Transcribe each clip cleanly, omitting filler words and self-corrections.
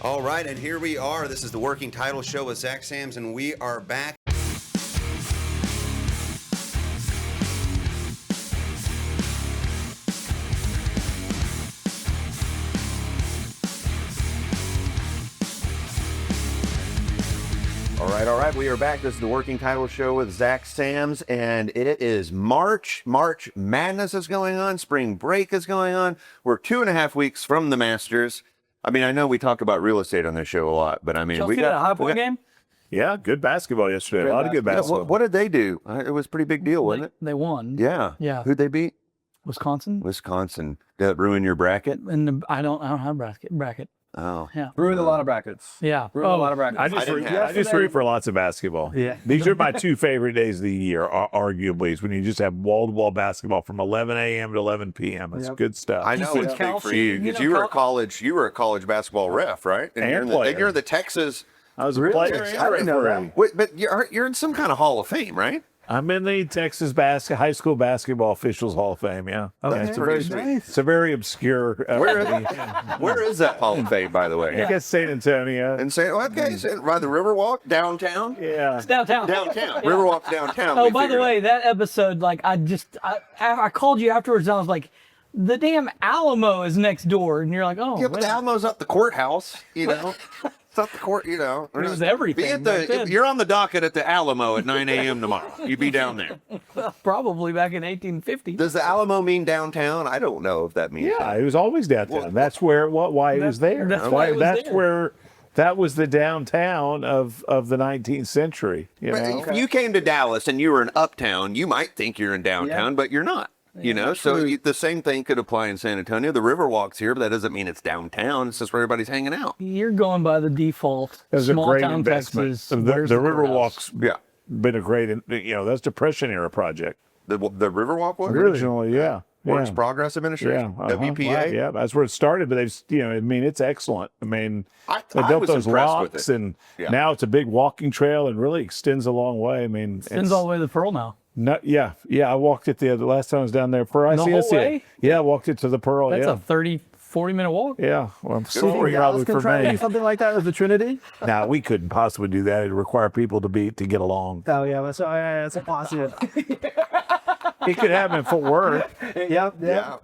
All right, and here we are. This is the Working Title Show with Zach Sams, and we are back. All right, we are back. This is the Working Title Show with Zach Sams, and it is March. March Madness is going on. Spring break is going on. We're 2.5 weeks from the Masters. I mean, I know we talk about real estate on this show a lot, but I mean, Y'all see that High Point game? Yeah, good basketball yesterday. A lot of good basketball. What did they do? It was a pretty big deal, wasn't it? They won. Yeah. Yeah. Who'd they beat? Wisconsin. Wisconsin. Did that ruin your bracket? And I don't have bracket. Oh. Yeah. Ruined a lot of brackets. Yeah. Ruined a lot of brackets. I just root for lots of basketball. Yeah. These are my two favorite days of the year, arguably, is when you just have wall-to-wall basketball from 11 a.m. to 11 p.m. It's good stuff. I know it's big for you because you were a college basketball ref, right? And you're the Texas. I was a player. I didn't know that. Wait, but you're in some kind of Hall of Fame, right? I'm in the Texas High School Basketball Officials Hall of Fame, yeah. Okay, it's pretty sweet. It's a very obscure... Where is that Hall of Fame, by the way? I guess San Antonio. And say, okay, by the Riverwalk downtown? Yeah. It's downtown. Downtown. Riverwalk downtown. Oh, by the way, that episode, like, I called you afterwards and I was like, the damn Alamo is next door. And you're like, oh. Yeah, but the Alamo's up the courthouse, you know. It's up the court, you know. It was everything. You're on the docket at the Alamo at 9 a.m. tomorrow. You be down there. Probably back in 1850. Does the Alamo mean downtown? I don't know if that means. Yeah, it was always downtown. Well, that's why it was there. That's why it was there. Where that was the downtown of the 19th century. If you came to Dallas and you were in uptown, you might think you're in downtown, but you're not. You know, so the same thing could apply in San Antonio. The Riverwalk's here, but that doesn't mean it's downtown. It's just where everybody's hanging out. You're going by the default. It was a Small great town investment. Texas. The Where's the Riverwalk's Yeah. been a great, that's Depression era project. The Riverwalk was? Originally, yeah. Works yeah. Progress Administration? Yeah, WPA? Yeah, that's where it started, but they've, it's excellent. I mean, they built was those impressed with locks, it. and Yeah. now it's a big walking trail and really extends a long way. I mean, Extends all the way to the Pearl now. Yeah. I walked it the last time I was down there for The whole ICSC. way? Yeah, I walked it to the Pearl. That's yeah. a 30, 40-minute walk. Yeah, well, I'm for sorry, you. probably for Try to do me. something like that with the Trinity. Now we couldn't possibly do that. It'd require people to get along. Oh yeah, that's impossible. It could happen in Fort Worth. Yeah.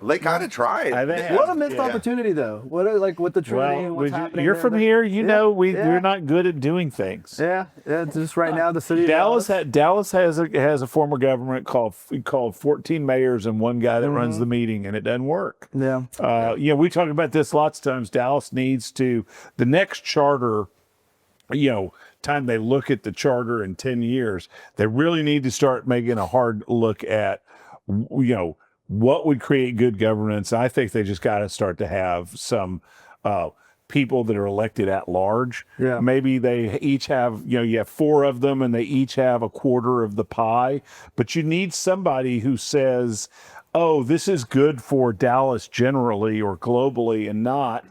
They kind of tried. I think- What a missed Yeah. opportunity, though. What like with the Trinity? Well, what's happening you're there, from but- here. You know yeah. we're not good at doing things. Yeah, just right now the city. of Dallas has a form of government called 14 mayors and one guy that runs the meeting, and it doesn't work. Yeah. We talk about this lots of times. Dallas needs the next charter. Time they look at the charter in 10 years, they really need to start making a hard look at, what would create good governance. I think they just got to start to have some people that are elected at large. Yeah. Maybe they each have, you have 4 of them and they each have a quarter of the pie, but you need somebody who says, oh, this is good for Dallas generally or globally, and not,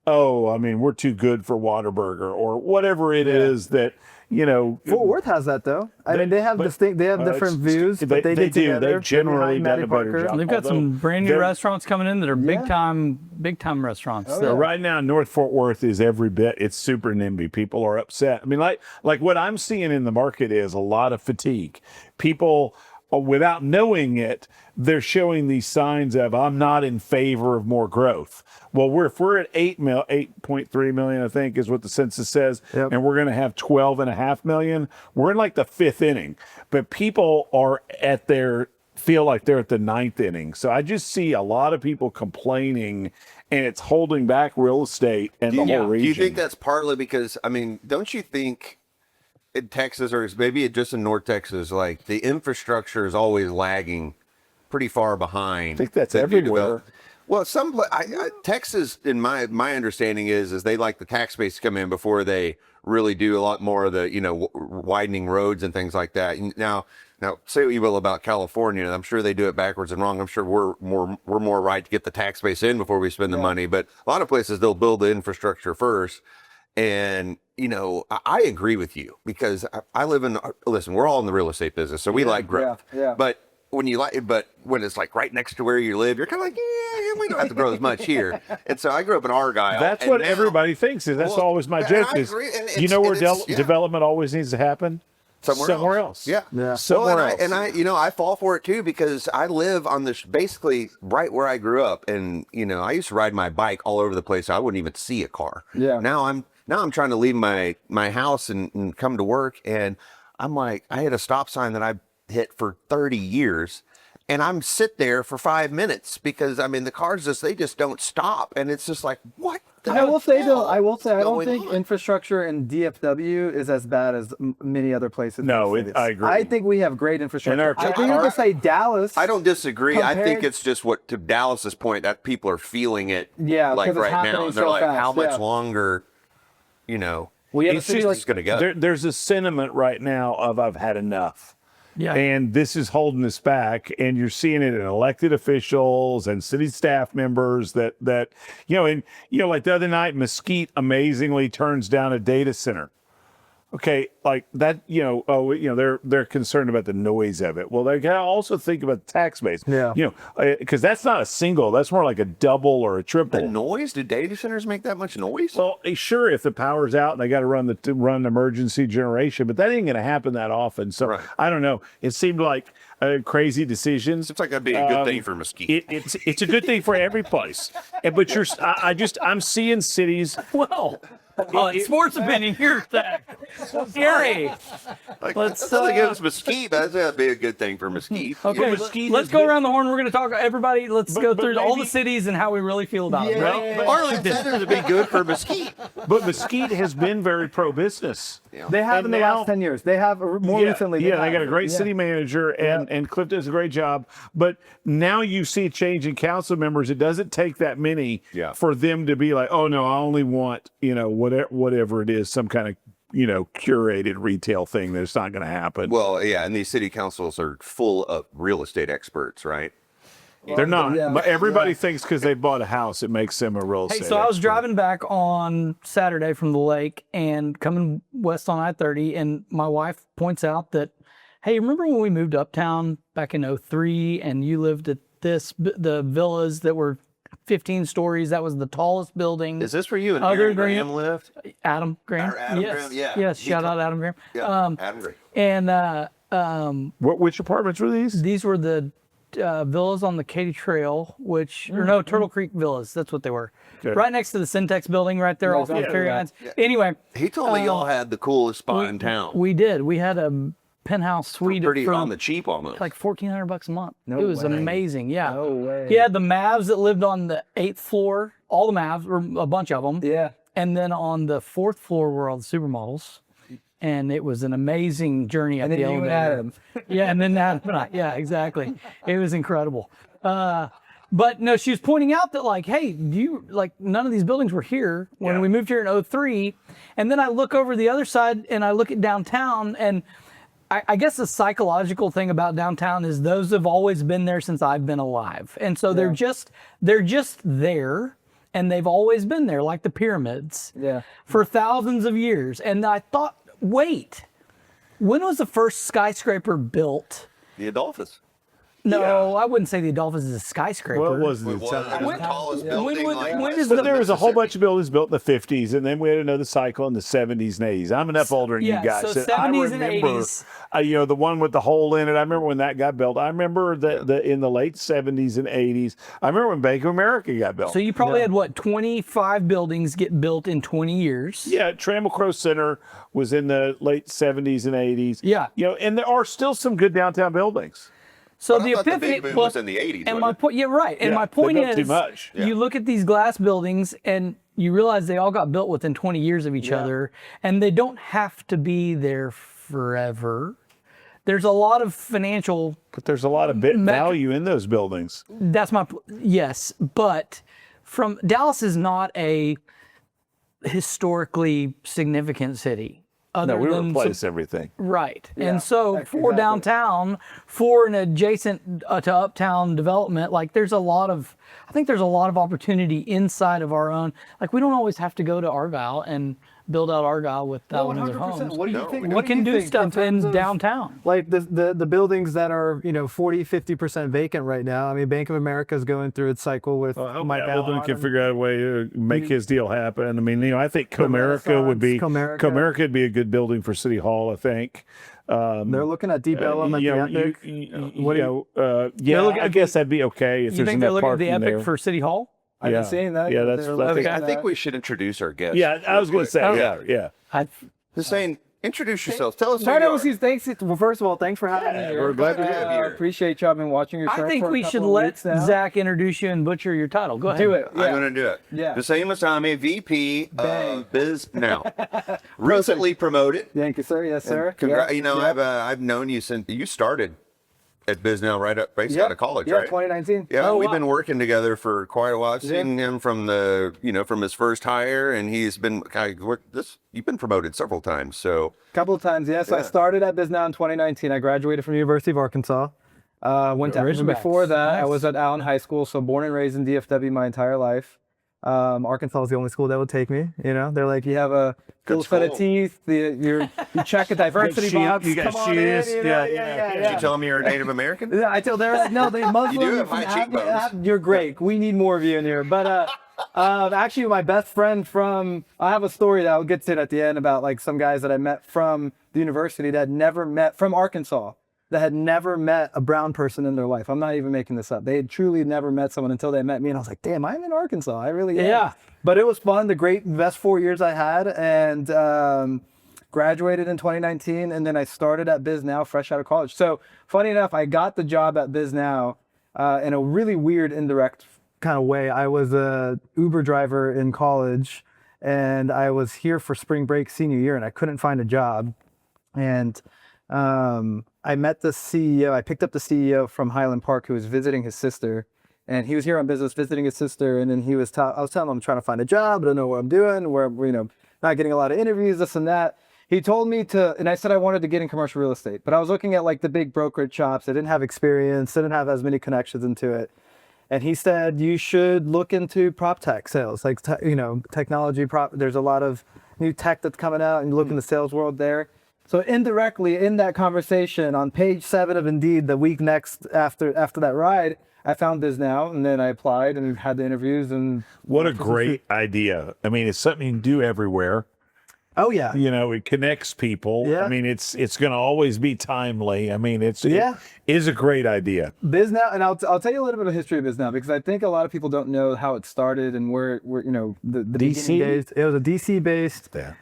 we're too good for Whataburger or whatever it is that, Fort Worth has that though. I mean, they have different views, but they do. Together. They've generally done a better job. They've got some brand new restaurants coming in that are big time restaurants. Oh, So Right now, North Fort Worth is every bit. It's super NIMBY. People are upset. I mean, like what I'm seeing in the market is a lot of fatigue. People, without knowing it, they're showing these signs of, I'm not in favor of more growth. Well, if we're at 8.3 million, I think is what the census says, and we're going to have 12.5 million, we're in like the 5th inning. But people are feel like they're at the 9th inning. So I just see a lot of people complaining, and it's holding back real estate and the whole region. Do you think that's partly because, don't you think in Texas, or maybe just in North Texas, like the infrastructure is always lagging pretty far behind? I think that's everywhere. Well, Texas, in my understanding is they like the tax base to come in before they really do a lot more of the, widening roads and things like that. Now, say what you will about California, and I'm sure they do it backwards and wrong. I'm sure we're more right to get the tax base in before we spend the money. But a lot of places, they'll build the infrastructure first. And, I agree with you because I live listen, we're all in the real estate business, so we like growth. Yeah. But when you like, but when it's like right next to where you live, you're kind of like, yeah, we don't have to grow as much here. And so I grew up in Argyle. That's and what now- everybody thinks. Is that's Well, always my and joke. I Is agree, and you know where yeah. development always needs to happen? Somewhere else. Yeah. Yeah. Somewhere Well, else. and I, I fall for it too because I live on this basically right where I grew up, and I used to ride my bike all over the place. So I wouldn't even see a car. Yeah. Now I'm trying to leave my house and come to work, and I'm like, I had a stop sign that I hit for 30 years. And I'm sit there for 5 minutes because the cars they just don't stop, and it's just like what. I will say though, I don't going think on? infrastructure in DFW is as bad as many other places. No, in the cities. I agree. I think we have great infrastructure. And our- I think you could say Dallas. I don't disagree. I think Compared- it's just what to Dallas's point that people are feeling it. Yeah, like 'cause it's right now, happening and they're so like, fast, how much yeah. longer? We had a It's city just- like It's going to go. There's a sentiment right now of I've had enough. Yeah. And this is holding us back, and you're seeing it in elected officials and city staff members that like the other night, Mesquite amazingly turns down a data center. Okay, like that, they're concerned about the noise of it. Well, they gotta also think about the tax base. Yeah. Because that's not a single, that's more like a double or a triple. The noise? Do data centers make that much noise? Well, sure, if the power's out and they got to run emergency generation, but that ain't going to happen that often. So Right. I don't know. It seemed like crazy decisions. Seems like that'd be a good thing for Mesquite. It's a good thing for every place. But I'm seeing cities. Well, sports opinion here, Zach. Gary. Like, let's, that's nothing against Mesquite, but that'd be a good thing for Mesquite. Okay, Well, Mesquite let's is go good. around the horn. We're going to talk. Everybody, let's go but through all the maybe- cities and how we really feel about them. Yeah. Right? Arlington Center would be good for Mesquite. But Mesquite has been very pro-business. they have And in the now- last 10 years. They have more recently. Yeah, they have. got a great Yeah. city manager, and Cliff does a great job. But now you see a change in council members. It doesn't take that many Yeah. for them to be like, oh no, I only want whatever it is, some kind of curated retail thing. That's not going to happen. Well, yeah, and these city councils are full of real estate experts, right? They're not. Yeah. But everybody thinks because they bought a house, it makes them a real Hey, estate. so I was expert. driving back on Saturday from the lake and coming west on I-30, and my wife points out that, hey, remember when we moved uptown back in 03 and you lived at the villas that were 15 stories? That was the tallest building. Is this where you and Other Aaron than- Graham lived? Adam Graham. Or Adam yes. Graham, yeah. Yes, He shout told- out Adam Graham. Yeah, Adam Graham. And Which apartments were these? these were the villas on the Katy Trail, or no, Turtle Creek Villas. That's what they were. Okay. Right next to the Syntex building right there off of Yeah, Ferry yeah. Islands. Anyway, He told me y'all had the coolest spot in town. we did. We had a penthouse suite Pretty for on the cheap almost. like $1,400 a month. No it was way. amazing. Yeah. No way. He had the Mavs that lived on the 8th floor. All the Mavs, or a bunch of them. Yeah. And then on the 4th floor were all the supermodels. And it was an amazing journey up And then the you and elevator. Adam. Yeah, and then Adam and I. Yeah, exactly. It was incredible. But no, she was pointing out that like, hey, none of these buildings were here when Yeah. we moved here in 03. And then I look over the other side and I look at downtown, and I guess the psychological thing about downtown is those have always been there since I've been alive. And so they're just there, and they've always been there, like the pyramids. Yeah. For thousands of years. And I thought, wait, when was the first skyscraper built? The Adolphus. No, I wouldn't say the Adolphus is a skyscraper. Well, it wasn't It the was time. the tallest building. when is But there was a whole bunch of buildings built in the 50s, and then we had another cycle in the 70s and 80s. I'm enough older than Yeah, you guys. so that I 70s and remember, 80s. The one with the hole in it. I remember when that got built. I remember that in the late 70s and 80s. I remember when Bank of America got built. So you probably had, 25 buildings get built in 20 years? Yeah, Trammell Crow Center was in the late 70s and 80s. Yeah. And there are still some good downtown buildings. So But I the thought the epiphany big boom was in the 80s, And wasn't my it? point, yeah, right. And Yeah, my they point built too is, much. you look at these glass buildings and you realize they all got built within 20 years of each other, and they don't have to be there forever. There's a lot of financial. But there's a lot of value in those buildings. That's my yes, but from Dallas is not a historically significant city. No, we than replace everything. Right. Yeah, And so for exactly. downtown, for an adjacent to uptown development, like I think there's a lot of opportunity inside of our own. Like we don't always have to go to Argyle and build out Argyle with No, thousands of 100%. homes. What do you think? We What do can you do think stuff terms in of, downtown. Like the buildings that are 40-50% vacant right now. I mean, Bank of America is going through its cycle with Mike Alden Allen. can figure out a way to make his deal happen. I mean, I think Comerica would be Comerica would be a good building for City Hall. I think. They're looking at Deep Ellum at the Epic. I guess that'd be okay if You there's think they're enough looking at the parking Epic there. for City Hall? I've been seeing that. Yeah, They're that's. looking I at think that. we should introduce our guests. Yeah, I was going to say. Okay. Yeah. Hussein, introduce yourself. Tell us who Sorry, you are. thanks. Well, first of all, thanks for having me here. We're glad to have you here. Appreciate y'all. I've been watching your show I think for a we couple should of let weeks now. Zach introduce you and butcher your title. Go ahead. Do it. I'm going to do it. Yeah. Hussein Wasami, VP Bang. of BizNow. Recently promoted. Thank you, sir. Yes, sir. I've known you since you started at BizNow right out of college, right? 2019. Yeah, Oh, we've wow. been working together for quite a while. I've seen him from from his first hire, and he's been you've been promoted several times. So Couple of times, yes. I started at BizNow in 2019. I graduated from the University of Arkansas. Went to Razorbacks. before that, I Nice. was at Allen High School, so born and raised in DFW my entire life. Arkansas is the only school that would take me. They're like, you have a full set of school. teeth. You check a diversity box. You got come on in, shoes. yeah. did you tell him you're a Native American? Yeah, I tell they're no, they Muslim. You do have high cheekbones. You're great. We need more of you in here. But actually, my best friend I have a story that I'll get to at the end about like some guys that I met from the university that had never met from Arkansas that had never met a brown person in their life. I'm not even making this up. They had truly never met someone until they met me, and I was like, damn, I'm in Arkansas. I really am. Yeah. But it was fun. The best 4 years I had, and graduated in 2019, and then I started at BizNow fresh out of college. So funny enough, I got the job at BizNow in a really weird indirect kind of way. I was a Uber driver in college, and I was here for spring break senior year, and I couldn't find a job. And I met the CEO. I picked up the CEO from Highland Park who was visiting his sister. And he was here on business visiting his sister. And then I was telling him I'm trying to find a job. I don't know what I'm doing. We're not getting a lot of interviews, this and that. He told me and I said I wanted to get in commercial real estate. But I was looking at like the big brokerage shops. I didn't have experience. Didn't have as many connections into it. And he said, you should look into prop tech sales, like, technology prop. There's a lot of new tech that's coming out, and you look in the sales world there. So indirectly in that conversation on page 7 of Indeed, the week next after that ride, I found BizNow, and then I applied and had the interviews. And What a great idea. I mean, it's something you can do everywhere. oh yeah, It connects people. Yeah. I mean, it's going to always be timely. I mean, it Yeah. is a great idea. BizNow, and I'll tell you a little bit of history of BizNow because I think a lot of people don't know how it started and where the DC? beginning days. It was a DC based. Yeah.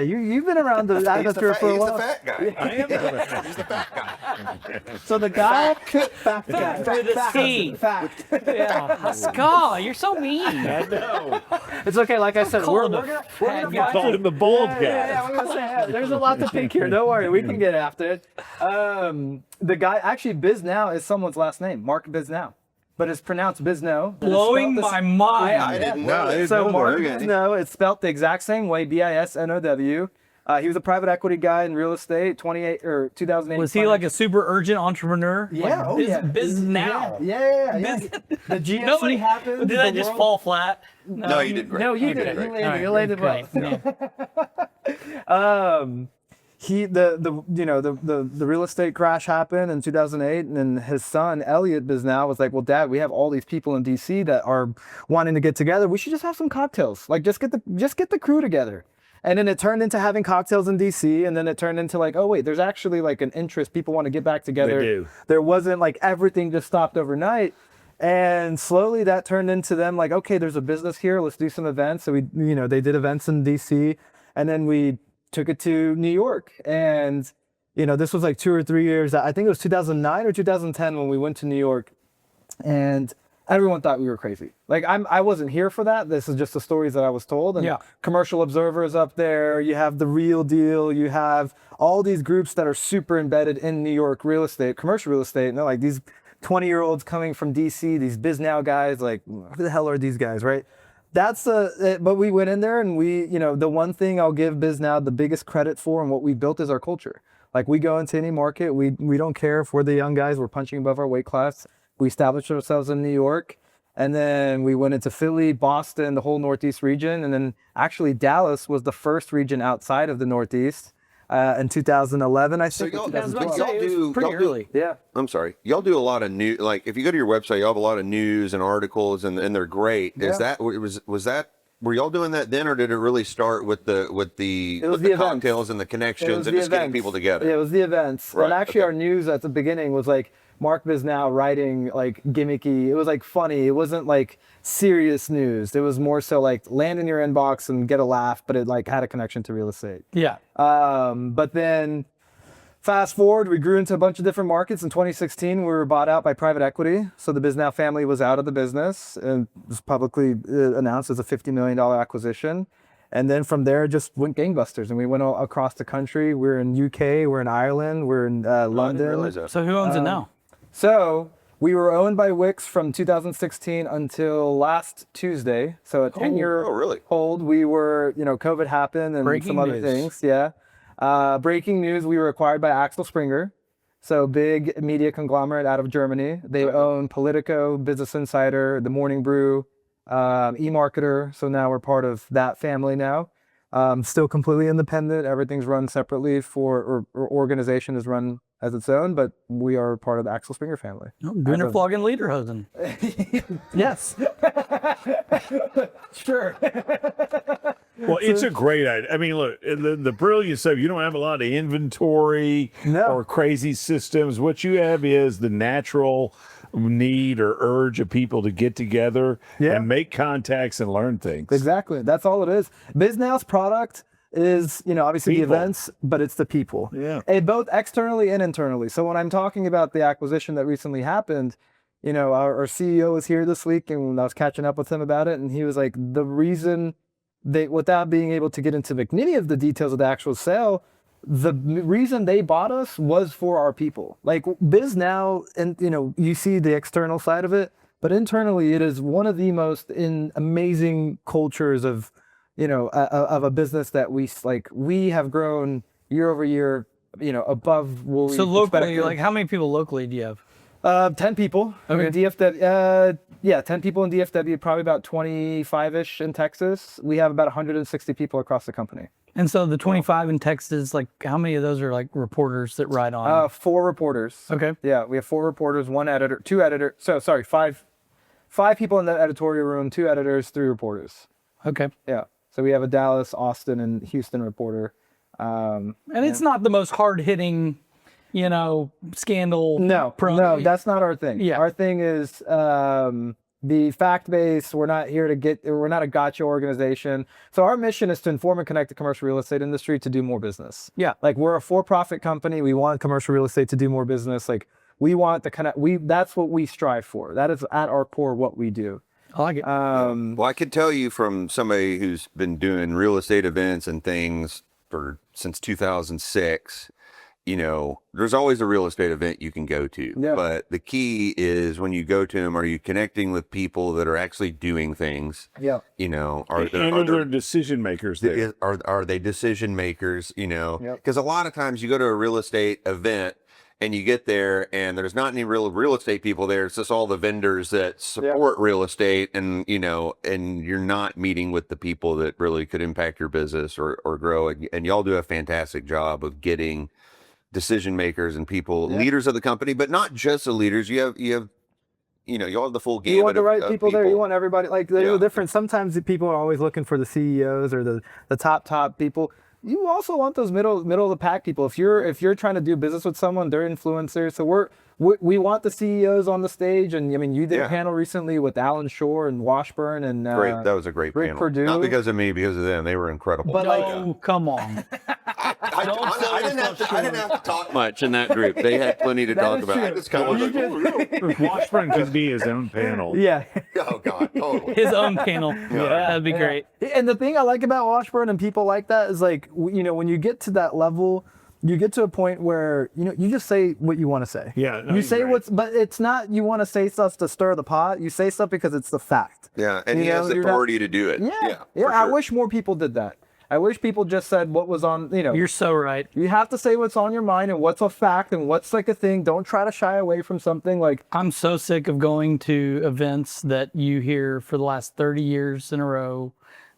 You've been around the atmosphere for a He's while. the fat guy. I am. He's the fat guy. So the guy, fact guy, With a C. fact. Yeah. Pascal, you're so mean. I know. It's okay. Like I said, Call him we're a gonna fat You guy. called him the bald guy. Yeah, we're gonna say there's a lot to pick here. Don't worry, we can get after it. The guy, actually, BizNow is someone's last name, Mark BizNow, but it's pronounced BizNow. Blowing my mind. I didn't know that. So Mark Okay. BizNow, it's spelled the exact same way, BISNOW. He was a private equity guy in real estate, 2008. Was he like a super urgent entrepreneur? Yeah, Like BizNow. Yeah. The GFC Nobody happened. Did I just fall flat? No, you did great. No, you did did it. great. You landed well. He the real estate crash happened in 2008, and then his son Elliot BizNow was like, well, Dad, we have all these people in DC that are wanting to get together. We should just have some cocktails. Like, just get the crew together. And then it turned into having cocktails in DC, and then it turned into like, oh wait, there's actually like an interest. People want to get back together. They do. There wasn't like everything just stopped overnight. And slowly that turned into them like, okay, there's a business here. Let's do some events. So they did events in DC, and then we took it to New York. And, this was like 2 or 3 years. I think it was 2009 or 2010 when we went to New York, and everyone thought we were crazy. Like I wasn't here for that. This is just the stories that I was told. And Yeah. Commercial Observer's up there. You have The Real Deal. You have all these groups that are super embedded in New York real estate, commercial real estate. And they're like these 20-year-olds coming from DC, these BizNow guys, like, who the hell are these guys, right? But we went in there, and the one thing I'll give BizNow the biggest credit for and what we built is our culture. Like, we go into any market, we don't care if we're the young guys, we're punching above our weight class. We established ourselves in New York, And then we went into Philly, Boston, the whole Northeast region. And then actually Dallas was the first region outside of the Northeast in 2011, I think. y'all- or Yeah, I was about to 2012. say, it was pretty y'all do- early. Yeah. I'm sorry. Y'all do a lot of new, like if you go to your website, you have a lot of news and articles, and they're great. Is Yeah. that was that? Were y'all doing that then, or did it really start with the It was the the events. cocktails and the It connections was and the just getting events. people together? Yeah, it was the events. Right, And actually okay. our news at the beginning was like Mark BizNow writing like gimmicky. It was like funny. It wasn't like serious news. It was more so like land in your inbox and get a laugh, but it like had a connection to real estate. Yeah. But then fast forward, we grew into a bunch of different markets. In 2016, we were bought out by private equity. So the BizNow family was out of the business and was publicly announced as a $50 million acquisition. And then from there, it just went gangbusters. And we went all across the country. We're in UK, we're in Ireland, we're in I didn't London. realize that. So who owns it now? So we were owned by Wix from 2016 until last Tuesday. So a 10-year oh, really? hold. We were, COVID happened and Breaking some other news. things. Yeah. Breaking news, we were acquired by Axel Springer. So big media conglomerate out of Germany. They own Politico, Business Insider, The Morning Brew, eMarketer. So now we're part of that family now. Still completely independent. Everything's run separately or organization is run as its own, but we are part of the Axel Springer family. Oh, Gunnar Flog and Lederhosen. Yes. Sure. Well, it's a great idea. I mean, look, the brilliance of you don't have a lot of inventory No. or crazy systems. What you have is the natural need or urge of people to get together Yeah. and make contacts and learn things. Exactly. That's all it is. BizNow's product is, obviously People. the events, but it's the people. Yeah. And both externally and internally. So when I'm talking about the acquisition that recently happened, our CEO was here this week and I was catching up with him about it. And he was like, the reason without being able to get into many of the details of the actual sale, the reason they bought us was for our people. Like BizNow, and you see the external side of it, but internally it is one of the most amazing cultures of a business that we have grown year over year, above what we So locally, expected. like how many people locally do you have? 10 people. Okay. In DFW, 10 people in DFW, probably about 25-ish in Texas. We have about 160 people across the company. And so the 25 in Texas, like how many of those are like reporters that write on? 4 reporters. Okay. Yeah, we have 4 reporters, 1 editor, 2 editors. So sorry, 5 people in the editorial room, 2 editors, 3 reporters. Okay. Yeah. So we have a Dallas, Austin, and Houston reporter. And it's not the most hard hitting, scandal. No, that's not our thing. Yeah. Our thing is the fact base. We're not here we're not a gotcha organization. So our mission is to inform and connect the commercial real estate industry to do more business. Yeah. Like we're a for-profit company. We want commercial real estate to do more business. Like we want that's what we strive for. That is at our core what we do. I like it. Well, I could tell you from somebody who's been doing real estate events and things since 2006, there's always a real estate event you can go to. Yeah. But the key is when you go to them, are you connecting with people that are actually doing things? Yeah. Are And there decision makers there. are they decision makers? Yep. Because a lot of times you go to a real estate event and you get there and there's not any real estate people there. It's just all the vendors that support real estate, and and you're not meeting with the people that really could impact your business or grow. And y'all do a fantastic job of getting decision makers and people, leaders of the company, but not just the leaders. You have y'all have the full gamut. You want the right of people there. You want everybody. Like there's Yeah. a difference. Sometimes the people are always looking for the CEOs or the top people. You also want those middle of the pack people. If you're trying to do business with someone, they're influencers. So we want the CEOs on the stage. And I mean, you did a panel recently with Alan Shore and Washburn and great. That was a great Rick panel. Purdue. Not because of me, because of them. They were incredible. But No, come on. I didn't have to talk much in that group. They had plenty to talk is about. true. I just kind of was like, Washburn could be his own panel. yeah. oh God, totally. His own panel. Yeah, that'd be great. And the thing I like about Washburn and people like that is like, when you get to that level, you get to a point where, you just say what you want to say. Yeah, no, you he's say right. but it's not, you want to say stuff to stir the pot. You say stuff because it's the fact. Yeah, and You he know, has the you're not- authority to do it. Yeah. for I sure. wish more people did that. I wish people just said what was on, You're so right. you have to say what's on your mind and what's a fact and what's like a thing. Don't try to shy away from something like, I'm so sick of going to events that you hear for the last 30 years in a row,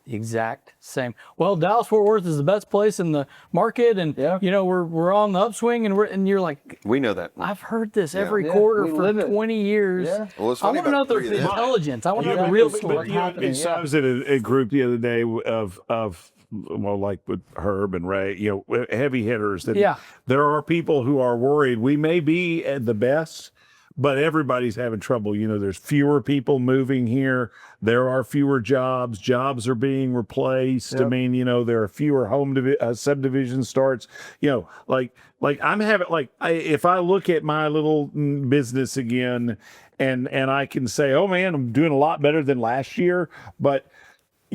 the exact same. Well, Dallas Fort Worth is the best place in the market, and Yeah. we're on the upswing, and you're like, We know that. I've heard this every Yeah, quarter we for live it. 20 years. Yeah. Well, it's I funny want to know about the three of them. intelligence. I want to Yeah, know the but- real but, story. you know, so I was at a group the other day of well, like with Herb and Ray, heavy hitters. That Yeah. There are people who are worried. We may be at the best, but everybody's having trouble. There's fewer people moving here. There are fewer jobs. Jobs are being replaced. I Yep. mean, there are fewer subdivision starts. Like I'm having if I look at my little business again, and I can say, oh man, I'm doing a lot better than last year, but.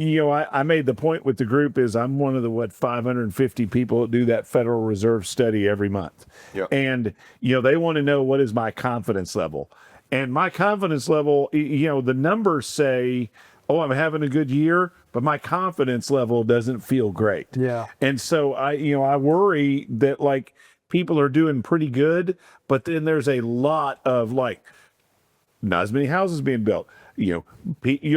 I made the point with the group is I'm one of the 550 people that do that Federal Reserve study every month. Yep. And, they want to know what is my confidence level. And my confidence level, the numbers say, oh, I'm having a good year, but my confidence level doesn't feel great. Yeah. And so I worry that people are doing pretty good, but then there's a lot of not as many houses being built. You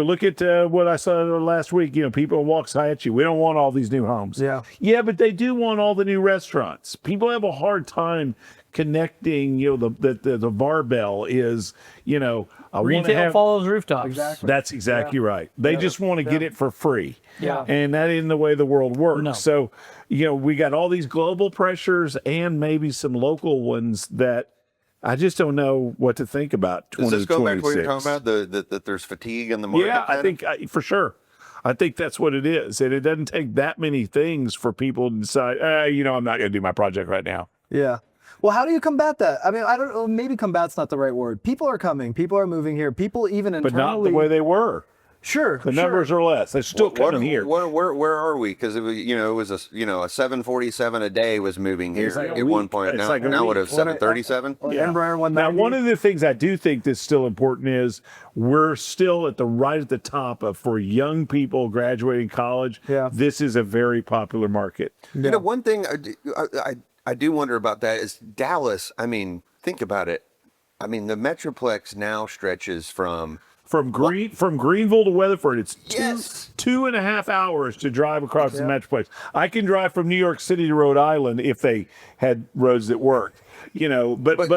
look at what I saw last week. People walk at you. We don't want all these new homes. Yeah. But they do want all the new restaurants. People have a hard time connecting. The barbell is. I want to Retail have. follows rooftops. Exactly. That's exactly right. They just want to get it for free. Yeah. And that isn't the way the world works. No. So, we got all these global pressures and maybe some local ones that. I just don't know what to think about. Does this go back to what you're 2026. talking about? That there's fatigue in the market? Yeah, I think for sure. I think that's what it is. And it doesn't take that many things for people to decide, I'm not going to do my project right now. Yeah. Well, how do you combat that? I mean, I don't know. Maybe combat's not the right word. People are coming. People are moving here. People even But internally. not the way they were. Sure. The numbers are less. They're still coming here. Where are we? Because it was a 747 a day was moving here like a at one week. point. It's Now, like a now what week. is 737? Yeah. Embraer 190. Now, one of the things I do think that's still important is we're still right at the top of for young people graduating college. Yeah. This is a very popular market. One thing I do wonder about that is Dallas. I mean, think about it. I mean, the Metroplex now stretches from Greenville to Weatherford, it's Yes. 2.5 hours to drive across the Metroplex. I can drive from New York City to Rhode Island if they had roads that worked. But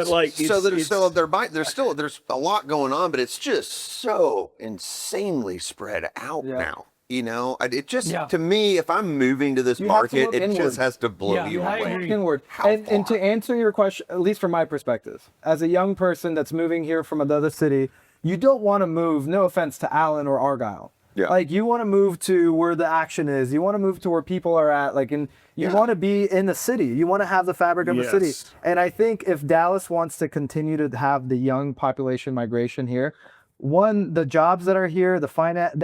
so there's a lot going on, but it's just so insanely spread out now. It just to me, if I'm moving to this You have to market, look it inward. just has to blow Yeah, you I away. agree. Inward. How And to far? answer your question, at least from my perspective, as a young person that's moving here from another city, you don't want to move, no offense to Allen or Argyle. Yeah. Like you want to move to where the action is. You want to move to where people are at. You want to be in the city. You want to have the fabric of the city. Yes. And I think if Dallas wants to continue to have the young population migration here, one, the jobs that are here, the finance,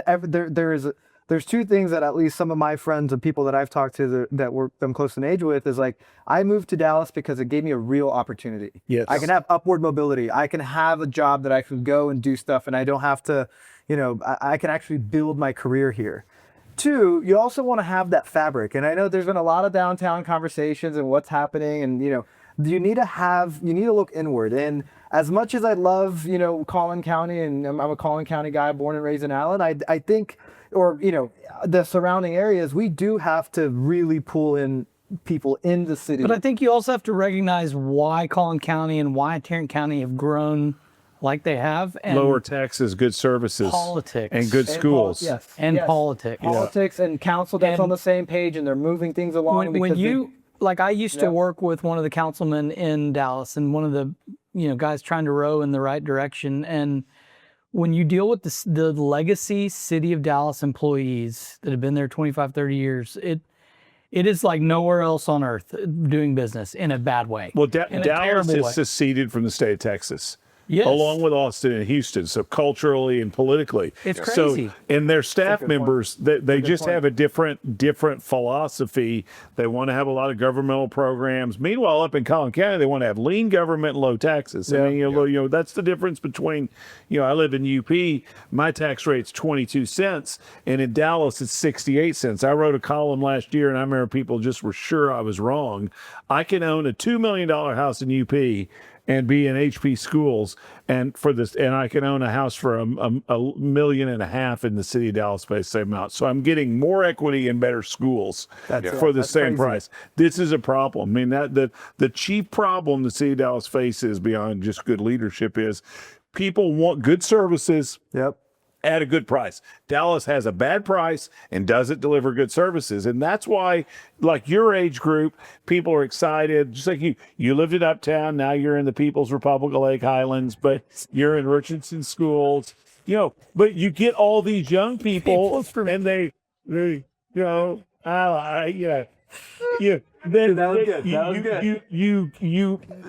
there's two things that at least some of my friends and people that I've talked to that work I'm close in age with is I moved to Dallas because it gave me a real opportunity. Yes. I can have upward mobility. I can have a job that I can go and do stuff and I don't have to, I can actually build my career here. Two, you also want to have that fabric. And I know there's been a lot of downtown conversations and what's happening and, you need to look inward. And as much as I love, Collin County and I'm a Collin County guy born and raised in Allen, I think, or, the surrounding areas, we do have to really pull in people in the city. But I think you also have to recognize why Collin County and why Tarrant County have grown like they have. And lower taxes, good services, politics. and good schools. Yes. And yes. politics. Politics and council that's And on the same page and they're moving things along. When you, I used to Yeah. work with one of the councilmen in Dallas and one of the, guys trying to row in the right direction. And when you deal with the legacy city of Dallas employees that have been there 25, 30 years, it is like nowhere else on earth doing business in a bad way. Well, In a Dallas terrible has way. seceded from the state of Texas. Yes. along with Austin and Houston. So culturally and politically, It's crazy. So, and their staff members, they just point. have a different philosophy. They want to have a lot of governmental programs. Meanwhile, up in Collin County, they want to have lean government and low taxes. I mean, you know, that's the difference between, you know, I live in UP, my tax rate's 22 cents, and in Dallas it's 68 cents. I wrote a column last year, and I remember people just were sure I was wrong. I can own a $2 million house in UP and be in HP schools, and for this, and I can own a house for $1.5 million in the city of Dallas by the same amount. So I'm getting more equity and better schools for the same price. This is a problem. I mean, the chief problem the city of Dallas faces beyond just good leadership is people want good services. Yep. At a good price. Dallas has a bad price and doesn't deliver good services. And that's why, like your age group, people are excited. Just like you lived in Uptown, now you're in the People's Republic of Lake Highlands, but you're in Richardson schools, you know, but you get all these young people and they you know,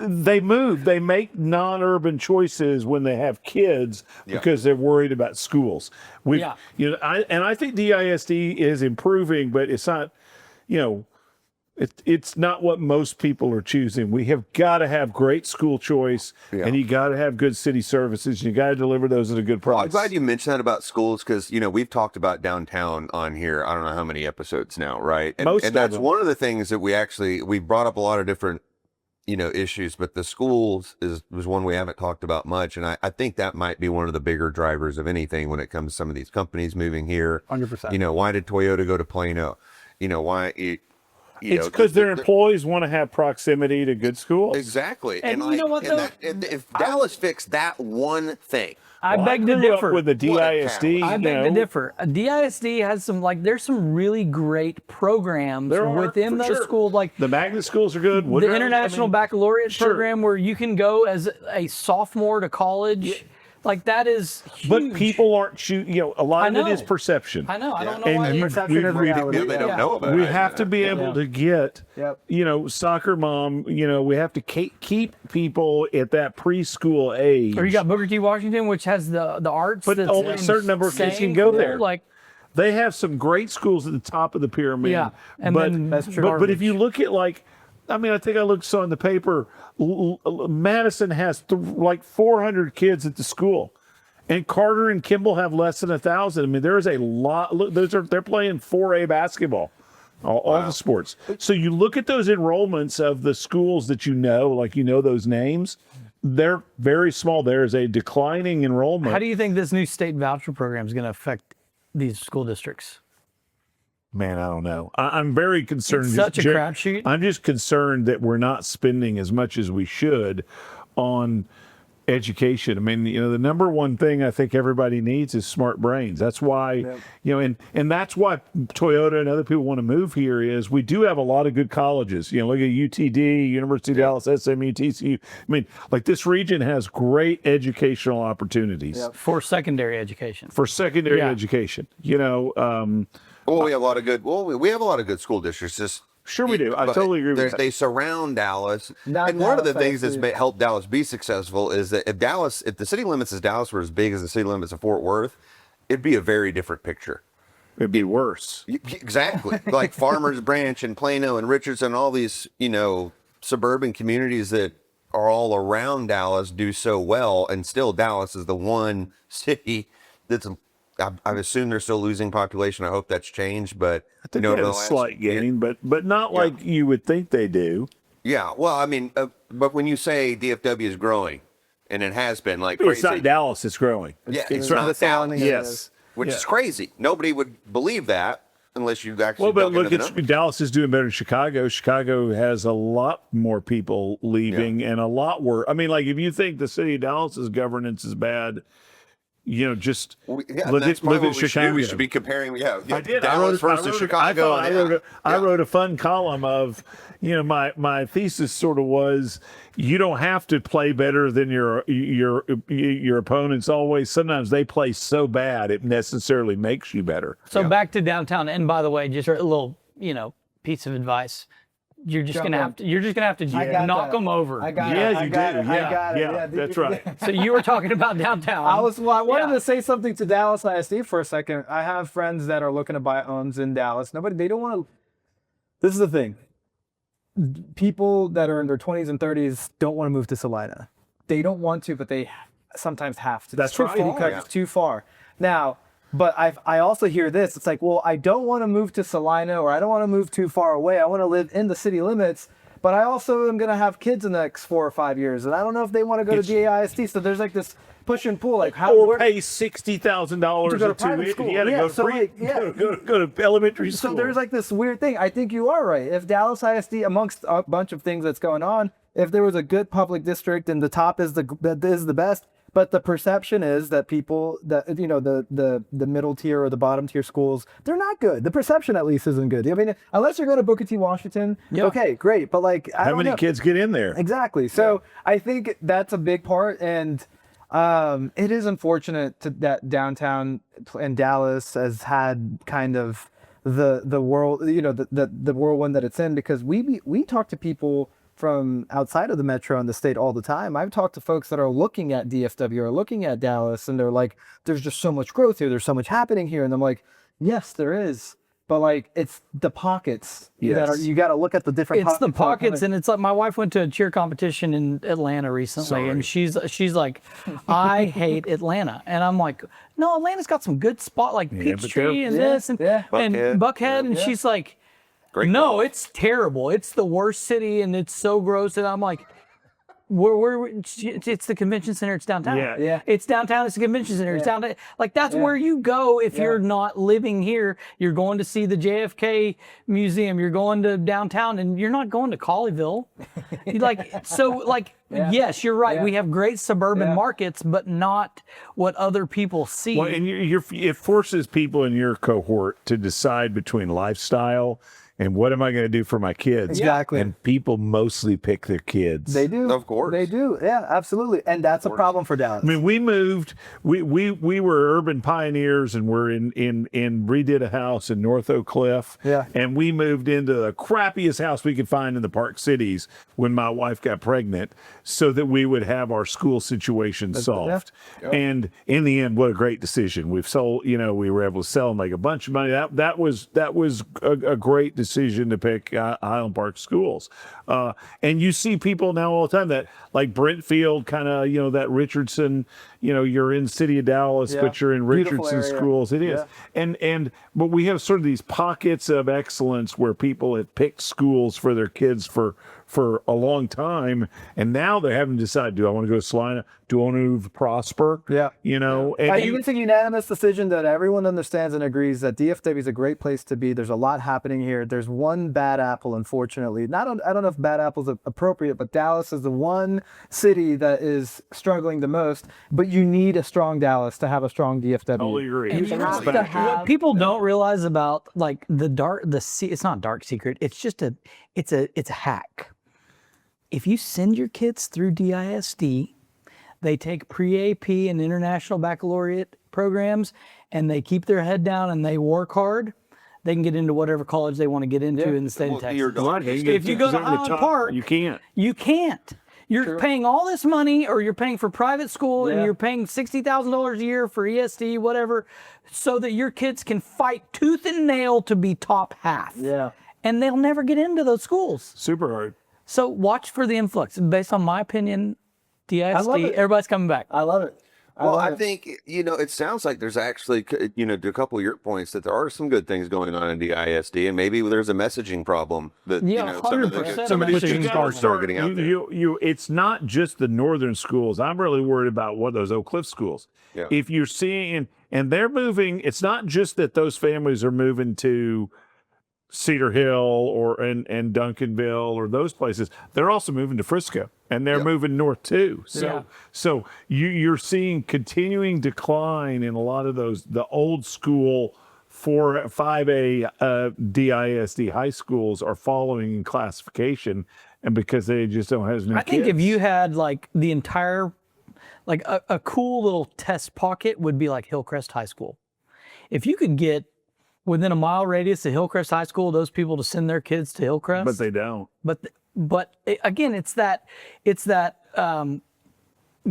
they move. They make non-urban choices when they have kids because they're worried about schools. You know, I think DISD is improving, but it's not. You know, it's not what most people are choosing. We have got to have great school choice, and you got to have good city services. You got to deliver those at a good price. Well, I'm glad you mentioned that about schools because, you know, we've talked about downtown on here. I don't know how many episodes now, right? And, Most and of that's them. one of the things that we brought up a lot of different, you know, issues, but the schools was one we haven't talked about much. And I think that might be one of the bigger drivers of anything when it comes to some of these companies moving here. 100%. You know, why did Toyota go to Plano? You know, why It's because their employees want to have proximity to good schools. Exactly. And you know what, though? If Dallas fixed that one thing, I beg to grew up differ. with the DISD. I beg to differ. A DISD has some, like, there's some really great programs within those schools, like the magnet schools are good. the International Baccalaureate program, where you can go as a sophomore to college. Like, that is huge. But people aren't shooting. You know, a lot of it is perception. I know. I don't know And why. Perception is reality. they don't know about it. We have to be able to get, Yep. you know, soccer mom. You know, we have to keep people at that preschool age. Or you got Booker T. Washington, which has the arts. But that's only a certain number of kids can go cool. there. Like, They have some great schools at the top of the pyramid. Yeah, and but, then that's but if you look at, like, I mean, I think I saw in the paper, Madison has like 400 kids at the school. And Carter and Kimball have less than 1,000. I mean, there is a lot. Look, they're playing 4A basketball, all the sports. So you look at those enrollments of the schools that you know, like, you know, those names. They're very small. There is a declining enrollment. how do you think this new state voucher program is going to affect these school districts? Man, I don't know. I'm very concerned. It's such a crapshoot. I'm just concerned that we're not spending as much as we should on education. I mean, you know, the number one thing I think everybody needs is smart brains. That's why, you know, and that's why Toyota and other people want to move here is we do have a lot of good colleges. You know, look at UTD, University of Dallas, SMU, TCU. I mean, like, this region has great educational opportunities For secondary education. for secondary education. You know, we have a lot of good. Well, we have a lot of good school districts. Just sure we do. I but totally agree with that. They surround Dallas, Not and one of the Dallas, things that's helped Dallas be successful is that if the city limits of Dallas were as big as the city limits of Fort Worth, it'd be a very different picture. It'd be worse. Exactly, like Farmers Branch and Plano and Richardson, all these, you know, suburban communities that are all around Dallas do so well, and still Dallas is the one city that's. I assume they're still losing population. I hope that's changed, but I think you know, they had a slight gain, but not like you would think they do. yeah. Well, I mean, but when you say DFW is growing, and it has been like crazy, It's not Dallas, it's growing. yeah, It's it's not the Dallas, surrounding Yes. which is crazy. Nobody would believe that unless you actually. Well, but dug look, into the numbers. Dallas is doing better than Chicago. Chicago has a lot more people leaving and a lot worse. I mean, like, if you think the city of Dallas's governance is bad, you know, just Yeah, look that's at probably what we Chicago. should do. We should be comparing. Yeah, I did. Dallas I versus wrote, Chicago. I wrote a fun column of, you know, my thesis sort of was, you don't have to play better than your opponents always. Sometimes they play so bad it necessarily makes you better. So back to downtown. And by the way, just a little, you know, piece of advice. you're just Jump gonna in. have to knock them over. I got Yes, it. I you got do. it. I Yeah, got it. yeah, that's right. So you were talking about downtown. I wanted Yeah. to say something to Dallas ISD for a second. I have friends that are looking to buy homes in Dallas. They don't want to. This is the thing. People that are in their 20s and 30s don't want to move to Salina. They don't want to, but they sometimes have to. That's It's too right. far. Yeah. It's too far. Now, but I also hear this. It's like, well, I don't want to move to Salina, or I don't want to move too far away. I want to live in the city limits. But I also am going to have kids in the next 4 or 5 years, and I don't know if they want to go to DAISD. So there's like this push and pull, like how Or pay $60,000 To go to or private school. You had to Yeah, go to so go to elementary school. So there's like this weird thing. I think you are right. If Dallas ISD, amongst a bunch of things that's going on, if there was a good public district and the top is the best, but the perception is that people that the middle tier or the bottom tier schools, they're not good. The perception at least isn't good. I mean, unless you're going to Booker T. Washington, okay, great. But like, I how don't many know. kids get in there? Exactly. So I think that's a big part, and it is unfortunate that downtown and Dallas has had kind of the world, the whirlwind that it's in, because we talk to people from outside of the metro and the state all the time. I've talked to folks that are looking at DFW or looking at Dallas, and they're like, "There's just so much growth here. There's so much happening here," and I'm like, "Yes, there is." But like, it's the pockets that are, you got to look at the different It's the that are pockets, kinda- and it's like my wife went to a cheer competition in Atlanta recently, and she's like, I hate Atlanta, and I'm like, no, Atlanta's got some good spot like but Peachtree and Yeah, this and yeah. Buckhead, and she's like, Great no, golf. it's terrible. It's the worst city, and it's so gross. And I'm like, it's the convention center. It's downtown. Yeah. It's downtown. It's the convention center. It's downtown. Like that's where you go if you're not living here. You're going to see the JFK Museum. You're going to downtown, and you're not going to Colleyville. Yes, you're right. Yeah. We have great suburban markets, but not what other people see. Well, and it forces people in your cohort to decide between lifestyle and what am I going to do for my kids. Exactly. And people mostly pick their kids. They do. Of course. They do. Yeah, absolutely. And that's a problem for Dallas. I mean, we moved. We were urban pioneers, and we're in redid a house in North Oak Cliff. Yeah. And we moved into the crappiest house we could find in the Park Cities when my wife got pregnant, so that we would have our school situation solved. And in the end, what a great decision! We've sold. We were able to sell and make a bunch of money. That was a great decision to pick Highland Park schools. And you see people now all the time that like Brentfield, kind of, that Richardson, you're in city of Dallas, but you're in Beautiful Richardson area. schools. It is. Yeah. But we have sort of these pockets of excellence where people have picked schools for their kids for a long time. And now they're having to decide, do I want to go to Salina? Do I want to move to Prosper? Yeah. And I think it's a unanimous decision that everyone understands and agrees that DFW is a great place to be. There's a lot happening here. There's one bad apple, unfortunately. I don't know if bad apple is appropriate, but Dallas is the one city that is struggling the most. But you need a strong Dallas to have a strong DFW. totally agree. And you have have to have- what people don't realize about like it's not dark secret. It's just it's a hack. If you send your kids through DISD, they take pre-AP and international baccalaureate programs, and they keep their head down and they work hard, they can get into whatever college they want to get into in the state of Texas. If you go to Highland Park, you can't. You can't. You're paying all this money, or you're paying for private school, and you're paying $60,000 a year for ESD, whatever, so that your kids can fight tooth and nail to be top half. Yeah. And they'll never get into those schools. Super hard. So watch for the influx. Based on my opinion, DISD, love it. everybody's coming back. I love it. Well, I think, it sounds like there's actually, to a couple of your points, that there are some good things going on in DISD, and maybe there's a messaging problem that, Yeah, some of 100% some of these a messaging things problem. start getting out there. It's not just the northern schools. I'm really worried about what those Oak Cliff schools. Yeah. If you're seeing, and they're moving, it's not just that those families are moving to Cedar Hill and Duncanville or those places. They're also moving to Frisco, and they're moving north too. So you're seeing continuing decline in a lot of the old school 5A DISD high schools are following in classification, and because they just don't have as many I think if kids. you had like the entire, like a cool little test pocket would be like Hillcrest High School. If you could get within a mile radius of Hillcrest High School, those people to send their kids to Hillcrest. But they don't. Again, it's that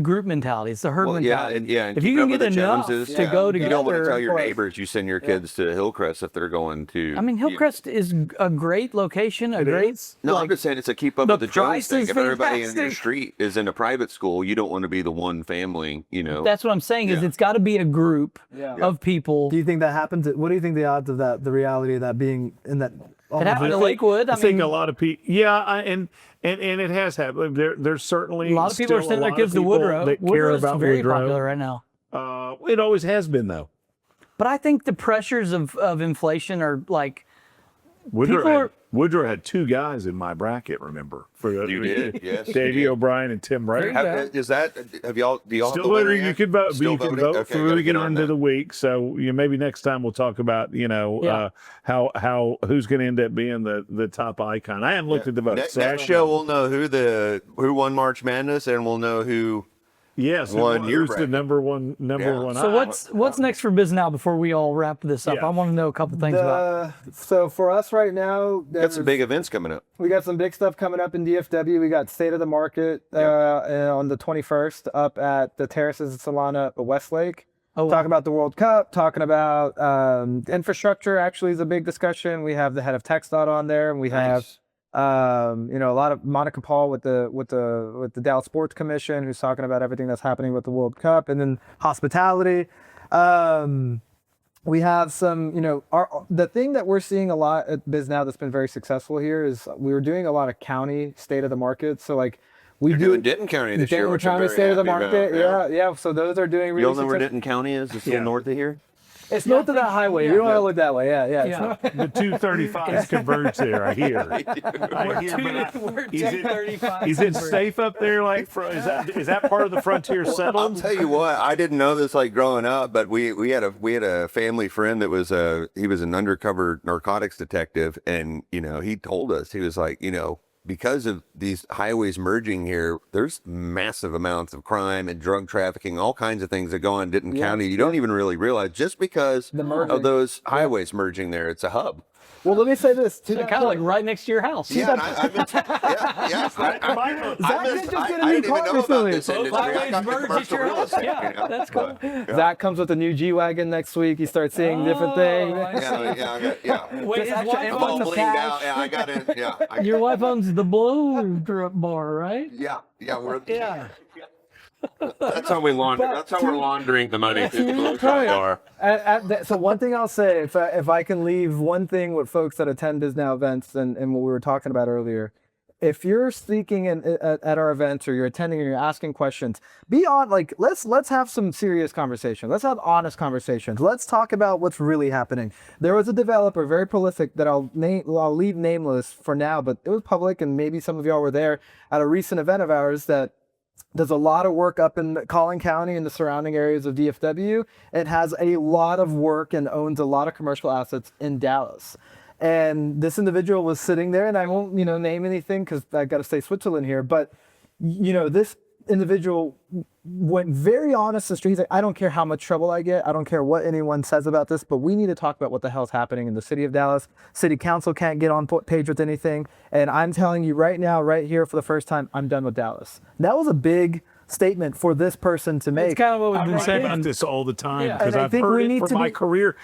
group mentality. It's the herd mentality. And if you can keep up get with the enough Joneses, to go you together, don't want to tell your of course. neighbors you send your kids to Hillcrest if they're going to. I mean, Hillcrest is a great location. It is. No, like, I'm just saying it's a keep up the with the Jones price thing. is If everybody in your fantastic. street is in a private school, you don't want to be the one family, That's what I'm saying. Is Yeah. it's got to be a group Yeah. of people. Do you think that happens? What do you think the odds of that, the reality of that being in that? It happened in Lakewood. I think mean, a lot of people, and it has happened. There's certainly a lot of people are still sending a their lot kids of to people Woodrow. that care Woodrow's about very Woodrow. popular right now. It always has been though. But I think the pressures of inflation are like Woodrow had two guys in my bracket. Remember, You did, yes. you Davey did. O'Brien and Tim Ray. There you go. Have y'all? Do y'all have Still the winner voting. yet? You can vote. Still You can voting? vote Okay, for gotta we get get on into that. the week. So maybe next time we'll talk about Yeah. how who's going to end up being the top icon. I haven't looked at the votes. Next, so I next don't show, know. we'll know who won March Madness, and we'll know who. Yes, won your who's the bracket. number one So what's next for BizNow before we all wrap this up? Yeah. I want to know a couple things about. So for us right now, Got some big events coming up. we got some big stuff coming up in DFW. We got State of the Market on the 21st up at the Terraces of Solana at Westlake. Oh, wow. Talking about the World Cup, talking about infrastructure. Actually, is a big discussion. We have the head of TxDOT on there, and we have a lot of Monica Paul with the Dallas Sports Commission, who's talking about everything that's happening with the World Cup, and then hospitality. We have some, the thing that we're seeing a lot at BizNow that's been very successful here is we were doing a lot of county state of the market. So like we You're do doing Denton County this year, Denton which I'm County very state of the happy about. market. Yeah. So those are doing really You all know where successful. Denton County is? It's a little north of here. It's north of that highway. You don't want to look that way. Yeah. Yeah. The 235s converge there. I hear. I hear, but is it safe up there? Like, is that part of the frontier I'll settled? tell you what, I didn't know this like growing up, but we had a family friend that was he was an undercover narcotics detective, and he told us, he was like, because of these highways merging here, there's massive amounts of crime and drug trafficking, all kinds of things that go on in Denton County. You don't even really realize just because of those highways merging there. It's a hub. Well, let me say this. To that Kind of like point, right next to your house. Yeah, and I missed, yeah. Zach did just get a I new didn't even car know about recently. this industry. I got the merge at commercial your real house. estate, Yeah, that's cool. Zach comes with a new G-Wagon next week. You start seeing different things. Yeah. Wait, his extra wife I'm influx all owns, of blinged cash. out. Yeah, I got it. Yeah. your wife owns the Blow Drip Bar, right? Yeah. Yeah. That's how we launder. That's how we're laundering the money through the blue bar. So one thing I'll say, if I can leave one thing with folks that attend BizNow events and what we were talking about earlier, if you're speaking at our events or you're attending and you're asking questions, be on, like, let's have some serious conversation. Let's have honest conversations. Let's talk about what's really happening. There was a developer, very prolific, that I'll leave nameless for now, but it was public, and maybe some of y'all were there at a recent event of ours that does a lot of work up in Collin County and the surrounding areas of DFW. It has a lot of work and owns a lot of commercial assets in Dallas. And this individual was sitting there, and I won't, name anything because I got to say Switzerland here. But, this individual went very honest to the street. He's like, I don't care how much trouble I get. I don't care what anyone says about this, but we need to talk about what the hell's happening in the city of Dallas. City council can't get on page with anything. And I'm telling you right now, right here for the first time, I'm done with Dallas. That was a big statement for this person to make. It's kind of what we've I been write saying. about this all the time Yeah. because And I I've think heard we it need for to my be- career.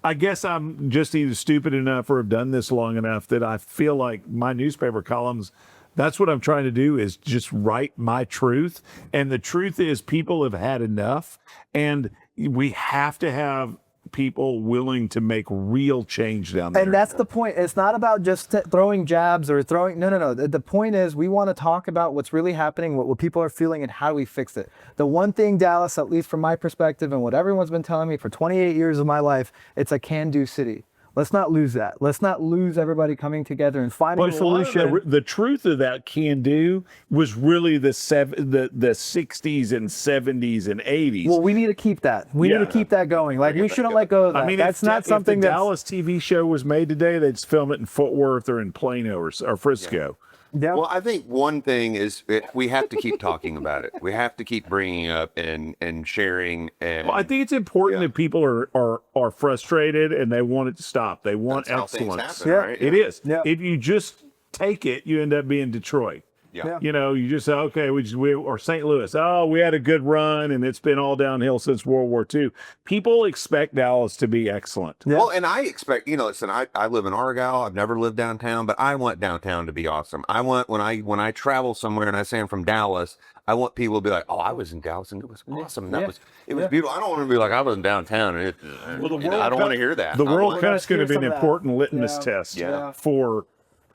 I guess I'm just either stupid enough or have done this long enough that I feel like my newspaper columns, that's what I'm trying to do, is just write my truth. And the truth is people have had enough, and we have to have people willing to make real change down there. And that's the point. It's not about just throwing jabs or throwing. No. The point is we want to talk about what's really happening, what people are feeling, and how do we fix it. The one thing, Dallas, at least from my perspective and what everyone's been telling me for 28 years of my life, it's a can-do city. Let's not lose that. Let's not lose everybody coming together and finding a solution. The truth of that can do was really the 60s and 70s and 80s. Well, we need to keep that. We need to keep that going. Like, we shouldn't let go of that. I mean, that's not something if the that's... Dallas TV show was made today, they'd film it in Fort Worth or in Plano or Frisco. Yeah. Well, I think one thing is we have to keep talking about it. We have to keep bringing it up and sharing. And Well, I think it's important that people are frustrated and they want it to stop. They want that's how things excellence. happen, Yeah. right? It is. Yeah. If you just take it, you end up being Detroit. Yeah. You know, you just say, okay, or St. Louis. Oh, we had a good run and it's been all downhill since World War II. People expect Dallas to be excellent. Yeah. Well, and I expect, listen, I live in Argyle. I've never lived downtown, but I want downtown to be awesome. I want when I travel somewhere and I say I'm from Dallas, I want people to be like, "Oh, I was in Dallas and it was awesome. It was beautiful." I don't want to be like I was in downtown and I don't want to hear that. The I World want- Cup's going to be an some of that. important litmus Yeah. test Yeah. for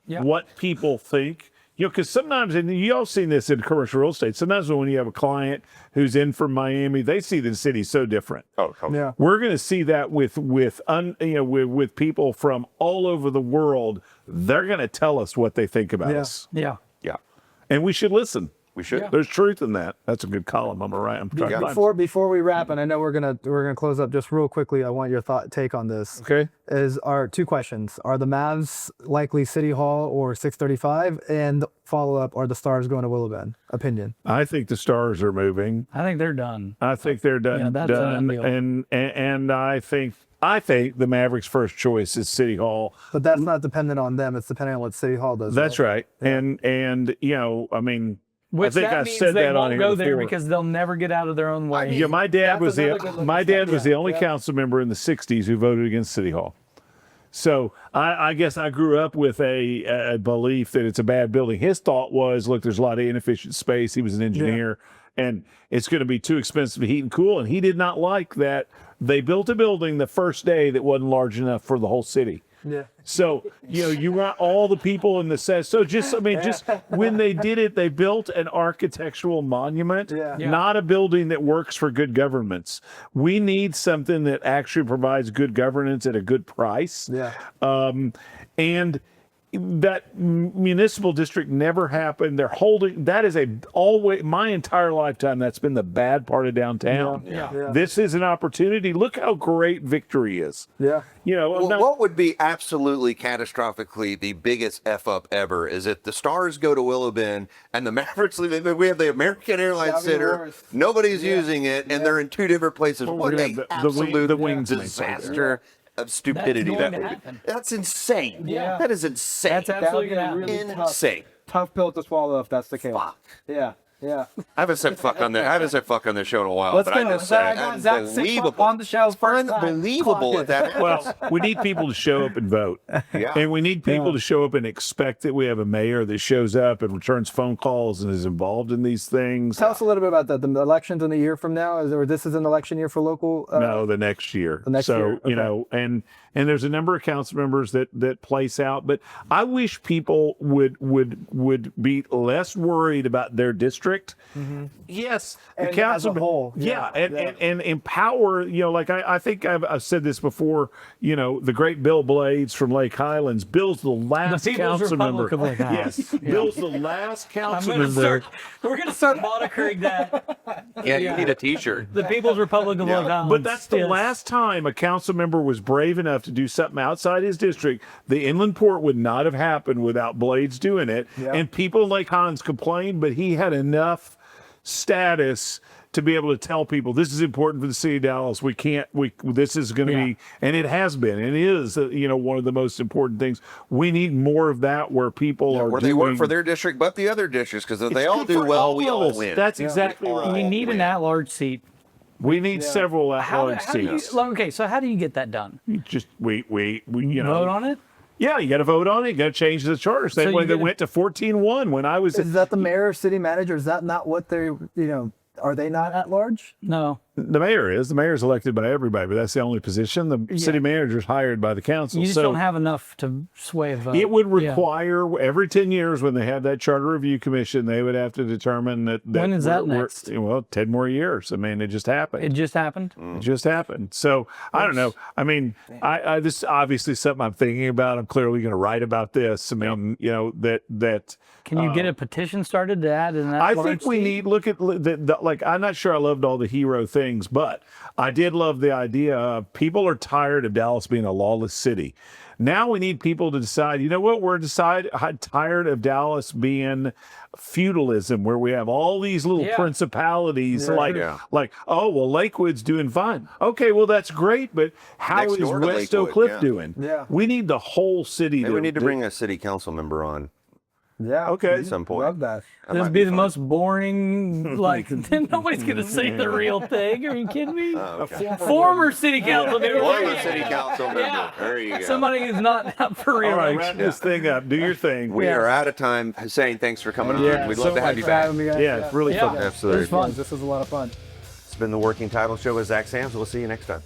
Yeah. what people think. Because sometimes, and you all seen this in commercial real estate, sometimes when you have a client who's in from Miami, they see the city so different. Oh, totally. Yeah. We're going to see that with people from all over the world. They're going to tell us what they think about Yeah. us, Yeah. Yeah. and we should listen. We should. There's truth in that. That's a good column. I'm right. I'm trying to find- Before we wrap, and I know we're gonna close up just real quickly. I want your take on this. Okay. Is our two questions: Are the Mavs likely City Hall or 635? And follow up: Are the Stars going to Willow Bend? Opinion. I think the Stars are moving. I think they're done. I think they're done. Yeah, that's a done deal. And I think the Mavericks' first choice is City Hall. But that's not dependent on them. It's dependent on what City Hall does. That's right. And I mean, Which I think that I means said they that on won't here go there before. because they'll never get out of their own way. Yeah, my dad That's was another good looking the only yeah. council member in the '60s who voted against City Hall. So I guess I grew up with a belief that it's a bad building. His thought was, look, there's a lot of inefficient space. He was an engineer, and it's going to be too expensive to heat and cool. And he did not like that they built a building the first day that wasn't large enough for the whole city. Yeah. So, you got all the people in the set. So just when they did it, they built an architectural monument, Yeah. Yeah. not a building that works for good governments. We need something that actually provides good governance at a good price. Yeah. And that municipal district never happened. They're holding, that is always, my entire lifetime, that's been the bad part of downtown. Yeah. This is an opportunity. Look how great Victory is. Yeah. Well, now- what would be absolutely catastrophically the biggest F up ever is if the Stars go to Willow Bend and the Mavericks leave. We have the American Airlines That'd be Center. worse. Nobody's using it, and they're in two different places. Well, What we're a gonna have absolute the wings make disaster of stupidity going that to would be. happen. That's insane. Yeah. That is insane. That's absolutely going to happen. really tough. insane. Tough pill to swallow if that's the case. Fuck. Yeah. Yeah. I haven't said fuck on this show in a while. Let's but go. I just said Zach, unbelievable. on the show first time. Unbelievable at that. Well, we need people to show up and vote. Yeah. And we need people to show up and expect that we have a mayor that shows up and returns phone calls and is involved in these things. Tell us a little bit about that. The elections in a year from now, this is an election year for local. No, the next year. The next year, okay. And there's a number of council members that place out, but I wish people would be less worried about their district. Yes, the And council as a whole, yeah, yeah. and empower. Like I think I've said this before. The great Bill Blades from Lake Highlands. Bill's the last The People's council member. Republic of Lake Highlands. Yes, Bill's the last council We're member. going to start monitoring that. Yeah, you need a T-shirt. The People's Republic of Lake Highlands. But that's the Yes. last time a council member was brave enough to do something outside his district. The inland port would not have happened without Blades doing it. Yeah. And people in Lake Highlands complained, but he had enough status to be able to tell people this is important for the city of Dallas. This is going to be, and it has been, and it is, one of the most important things. We need more of that where people are Where they work for their district, but the other districts, because if they all do well, we all win. That's exactly right. We need an at-large seat. We need several at-large How do you, seats. okay, so how do you get that done? Just we Vote on it? Yeah, you got to vote on it. You got to change the charter. Same way you they gotta- went to 14-1 when I was. Is that the mayor or city manager? Is that not what they, are they not at large? No. The mayor is. The mayor is elected by everybody, but that's the only position. The city manager is hired by the council. You just don't have enough to sway a vote. It would Yeah. require every 10 years when they have that charter review commission, they would have to determine that. When is that we're- next? Well, 10 more years. I mean, it just happened. It just happened? It just happened. So I don't know. I mean, I this is obviously something I'm thinking about. I'm clearly going to write about this. I mean, that. Can you get a petition started to add in that? I think we need look at like I'm not sure I loved all the hero things, but I did love the idea of people are tired of Dallas being a lawless city. Now we need people to decide, you know what, I'm tired of Dallas being feudalism where we have all these little principalities like, oh, well, Lakewood's doing fine. Okay, well, that's great, but how Next is door to West Lakewood, Oak Cliff yeah. doing? Yeah. We need the whole city Maybe we need to bring a city council member on Yeah. Okay. at some point. Love that. That This might would be the fun. most boring, like, nobody's going to say the real thing. Are you kidding me? Former city council member. Former city council member. There you go. Somebody who's not for real. All right, wrap this thing up. Do your thing. We are out of time. Hussein, thanks for coming on. We'd love to have you back. Having me, guys. Yeah, it's really fun. Absolutely. This was a lot of fun. It's been the Working Title Show with Zach Sams. We'll see you next time.